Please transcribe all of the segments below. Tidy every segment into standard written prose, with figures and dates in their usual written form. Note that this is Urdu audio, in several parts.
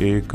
1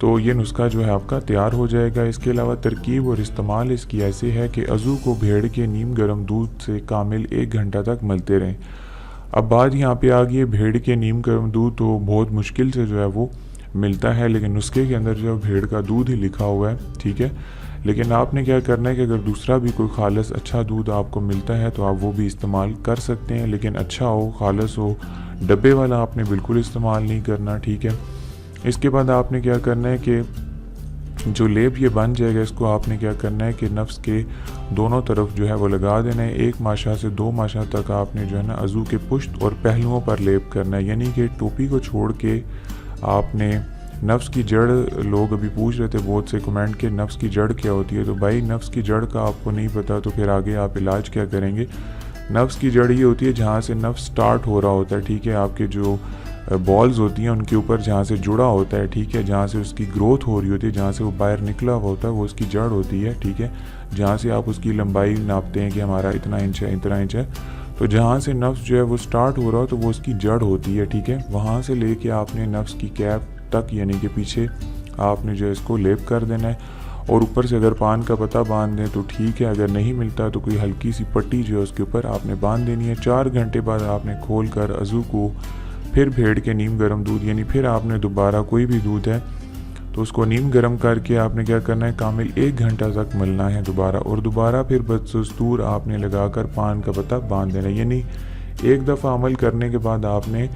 تو یہ نسخہ جو ہے آپ کا تیار ہو جائے گا۔ اس کے علاوہ ترکیب اور استعمال اس کی ایسے ہے کہ عضو کو بھیڑ کے نیم گرم دودھ سے کامل 1 گھنٹہ تک ملتے رہیں۔ اب بات یہاں پہ آ گئی ہے بھیڑ کے نیم گرم دودھ تو بہت مشکل سے جو ہے وہ ملتا ہے، لیکن نسخے کے اندر جو ہے بھیڑ کا دودھ ہی لکھا ہوا ہے، ٹھیک ہے۔ لیکن آپ نے کیا کرنا ہے کہ اگر دوسرا بھی کوئی خالص اچھا دودھ آپ کو ملتا ہے تو آپ وہ بھی استعمال کر سکتے ہیں، لیکن اچھا ہو، خالص ہو، ڈبے والا آپ نے بالکل استعمال نہیں کرنا، ٹھیک ہے۔ اس کے بعد آپ نے کیا کرنا ہے کہ جو لیپ یہ بن جائے گا اس کو آپ نے کیا کرنا ہے کہ نفس کے دونوں طرف جو ہے وہ لگا دینا ہے۔ 1 ماشا سے 2 ماشا تک آپ نے جو ہے نا عضو کے پشت اور پہلوؤں پر لیپ کرنا ہے، یعنی کہ ٹوپی کو چھوڑ کے آپ نے نفس کی جڑ، لوگ ابھی پوچھ رہے تھے بہت سے کمنٹ کہ نفس کی جڑ کیا ہوتی ہے، تو بھائی نفس کی جڑ کا آپ کو نہیں پتا تو پھر آگے آپ علاج کیا کریں گے۔ نفس کی جڑ یہ ہوتی ہے جہاں سے نفس سٹارٹ ہو رہا ہوتا ہے، ٹھیک ہے، آپ کے جو بالز ہوتی ہیں ان کے اوپر جہاں سے جڑا ہوتا ہے، ٹھیک ہے، جہاں سے اس کی گروتھ ہو رہی ہوتی ہے، جہاں سے وہ باہر نکلا ہوا ہوتا ہے وہ اس کی جڑ ہوتی ہے، ٹھیک ہے، جہاں سے آپ اس کی لمبائی ناپتے ہیں کہ ہمارا اتنا انچ ہے، اتنا انچ ہے، تو جہاں سے نفس جو ہے وہ سٹارٹ ہو رہا ہو تو وہ اس کی جڑ ہوتی ہے، ٹھیک ہے۔ وہاں سے لے کے آپ نے نفس کی کیپ تک یعنی کہ پیچھے آپ نے جو ہے اس کو لیپ کر دینا ہے، اور اوپر سے اگر پان کا پتہ باندھ دیں تو ٹھیک ہے، اگر نہیں ملتا تو کوئی ہلکی سی پٹی جو ہے اس کے اوپر آپ نے باندھ دینی ہے۔ 4 گھنٹے بعد آپ نے کھول کر عضو کو پھر بھیڑ کے نیم گرم دودھ یعنی پھر آپ نے دوبارہ کوئی بھی دودھ ہے تو اس کو نیم گرم کر کے آپ نے کیا کرنا ہے کامل 1 گھنٹہ تک ملنا ہے دوبارہ، اور دوبارہ پھر بدستور آپ نے لگا کر پان کا پتہ باندھ دینا ہے، یعنی 1 دفعہ عمل کرنے کے بعد آپ نے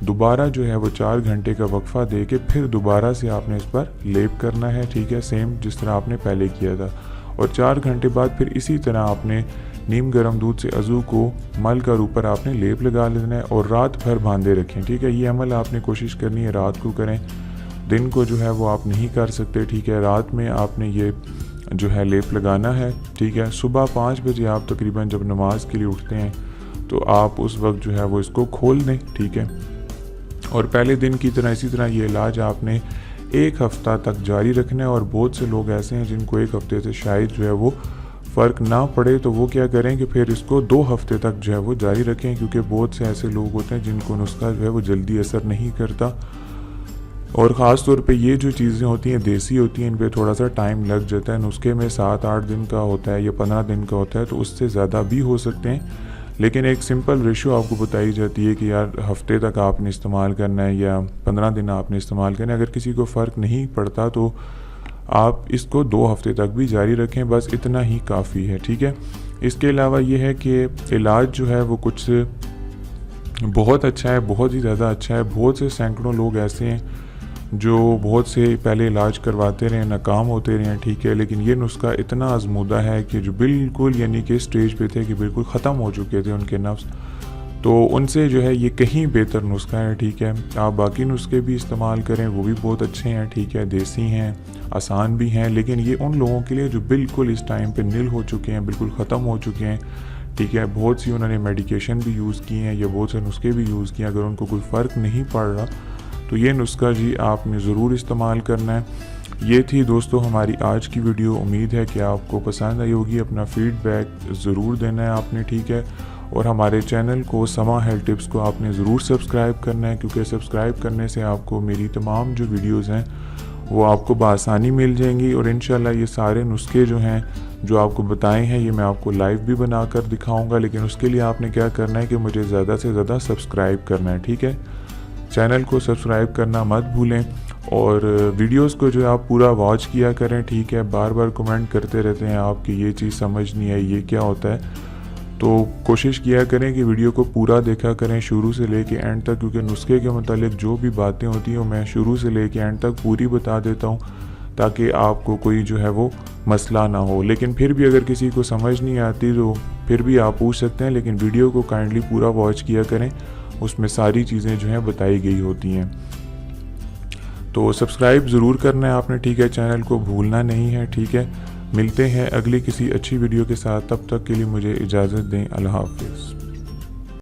دوبارہ جو ہے وہ 4 گھنٹے کا وقفہ دے کے پھر دوبارہ سے آپ نے اس پر لیپ کرنا ہے، ٹھیک ہے، سیم جس طرح آپ نے پہلے کیا تھا، اور 4 گھنٹے بعد پھر اسی طرح آپ نے نیم گرم دودھ سے عضو کو مل کر اوپر آپ نے لیپ لگا لینا ہے اور رات بھر باندھے رکھیں، ٹھیک ہے۔ یہ عمل آپ نے کوشش کرنی ہے رات کو کریں، دن کو جو ہے وہ آپ نہیں کر سکتے، ٹھیک ہے۔ رات میں آپ نے یہ جو ہے لیپ لگانا ہے، ٹھیک ہے۔ صبح 5 بجے آپ تقریباً جب نماز کے لیے اٹھتے ہیں تو آپ اس وقت جو ہے وہ اس کو کھول دیں، ٹھیک ہے، اور پہلے دن کی طرح اسی طرح یہ علاج آپ نے 1 ہفتہ تک جاری رکھنا ہے، اور بہت سے لوگ ایسے ہیں جن کو 1 ہفتے سے شاید جو ہے وہ فرق نہ پڑے تو وہ کیا کریں کہ پھر اس کو 2 ہفتے تک جو ہے وہ جاری رکھیں، کیونکہ بہت سے ایسے لوگ ہوتے ہیں جن کو نسخہ جو ہے وہ جلدی اثر نہیں کرتا، اور خاص طور پہ یہ جو چیزیں ہوتی ہیں دیسی ہوتی ہیں ان پہ تھوڑا سا ٹائم لگ جاتا ہے، نسخے میں 7-8 دن کا ہوتا ہے یا 15 دن کا ہوتا ہے، تو اس سے زیادہ بھی ہو سکتے ہیں، لیکن ایک سمپل ریشو آپ کو بتائی جاتی ہے کہ یار ہفتے تک آپ نے استعمال کرنا ہے یا 15 دن آپ نے استعمال کرنا ہے۔ اگر کسی کو فرق نہیں پڑتا تو آپ اس کو 2 ہفتے تک بھی جاری رکھیں، بس اتنا ہی کافی ہے، ٹھیک ہے۔ اس کے علاوہ یہ ہے کہ علاج جو ہے وہ کچھ بہت اچھا ہے، بہت ہی زیادہ اچھا ہے۔ بہت سے سینکڑوں لوگ ایسے ہیں جو بہت سے پہلے علاج کرواتے رہے، ناکام ہوتے رہے ہیں، ٹھیک ہے، لیکن یہ نسخہ اتنا آزمودہ ہے کہ جو بالکل یعنی کہ اسٹیج پہ تھے کہ بالکل ختم ہو چکے تھے ان کے نفس، تو ان سے جو ہے یہ کہیں بہتر نسخہ ہے، ٹھیک ہے۔ آپ باقی نسخے بھی استعمال کریں، وہ بھی بہت اچھے ہیں، ٹھیک ہے، دیسی ہیں، آسان بھی ہیں، لیکن یہ ان لوگوں کے لیے جو بالکل اس ٹائم پہ نل ہو چکے ہیں، بالکل ختم ہو چکے ہیں، ٹھیک ہے۔ بہت سی انہوں نے میڈیکیشن بھی یوز کی ہیں یا بہت سے نسخے بھی یوز کیے ہیں، اگر ان کو کوئی فرق نہیں پڑ رہا تو یہ نسخہ جی آپ نے ضرور استعمال کرنا ہے۔ یہ تھی دوستو ہماری آج کی ویڈیو، امید ہے کہ آپ کو پسند آئی ہوگی، اپنا فیڈ بیک ضرور دینا ہے آپ نے، ٹھیک ہے، اور ہمارے چینل کو سما ہیلتھ ٹپس کو آپ نے ضرور سبسکرائب کرنا ہے، کیونکہ سبسکرائب کرنے سے آپ کو میری تمام جو ویڈیوز ہیں وہ آپ کو بآسانی مل جائیں گی، اور انشاءاللہ یہ سارے نسخے جو ہیں جو آپ کو بتائے ہیں یہ میں آپ کو لائیو بھی بنا کر دکھاؤں گا، لیکن اس کے لیے آپ نے کیا کرنا ہے کہ مجھے زیادہ سے زیادہ سبسکرائب کرنا ہے، ٹھیک ہے۔ چینل کو سبسکرائب کرنا مت بھولیں، اور ویڈیوز کو جو آپ پورا واچ کیا کریں، ٹھیک ہے۔ بار بار کمنٹ کرتے رہتے ہیں آپ کہ یہ چیز سمجھ نہیں آئی، یہ کیا ہوتا ہے، تو کوشش کیا کریں کہ ویڈیو کو پورا دیکھا کریں شروع سے لے کے اینڈ تک، کیونکہ نسخے کے متعلق جو بھی باتیں ہوتی ہیں میں شروع سے لے کے اینڈ تک پوری بتا دیتا ہوں، تاکہ آپ کو کوئی جو ہے وہ مسئلہ نہ ہو۔ لیکن پھر بھی اگر کسی کو سمجھ نہیں آتی تو پھر بھی آپ پوچھ سکتے ہیں، لیکن ویڈیو کو کائنڈلی پورا واچ کیا کریں، اس میں ساری چیزیں جو ہیں بتائی گئی ہوتی ہیں۔ تو سبسکرائب ضرور کرنا ہے آپ نے، ٹھیک ہے، چینل کو بھولنا نہیں ہے، ٹھیک ہے۔ ملتے ہیں اگلی کسی اچھی ویڈیو کے ساتھ، تب تک کے لیے مجھے اجازت دیں، اللہ حافظ۔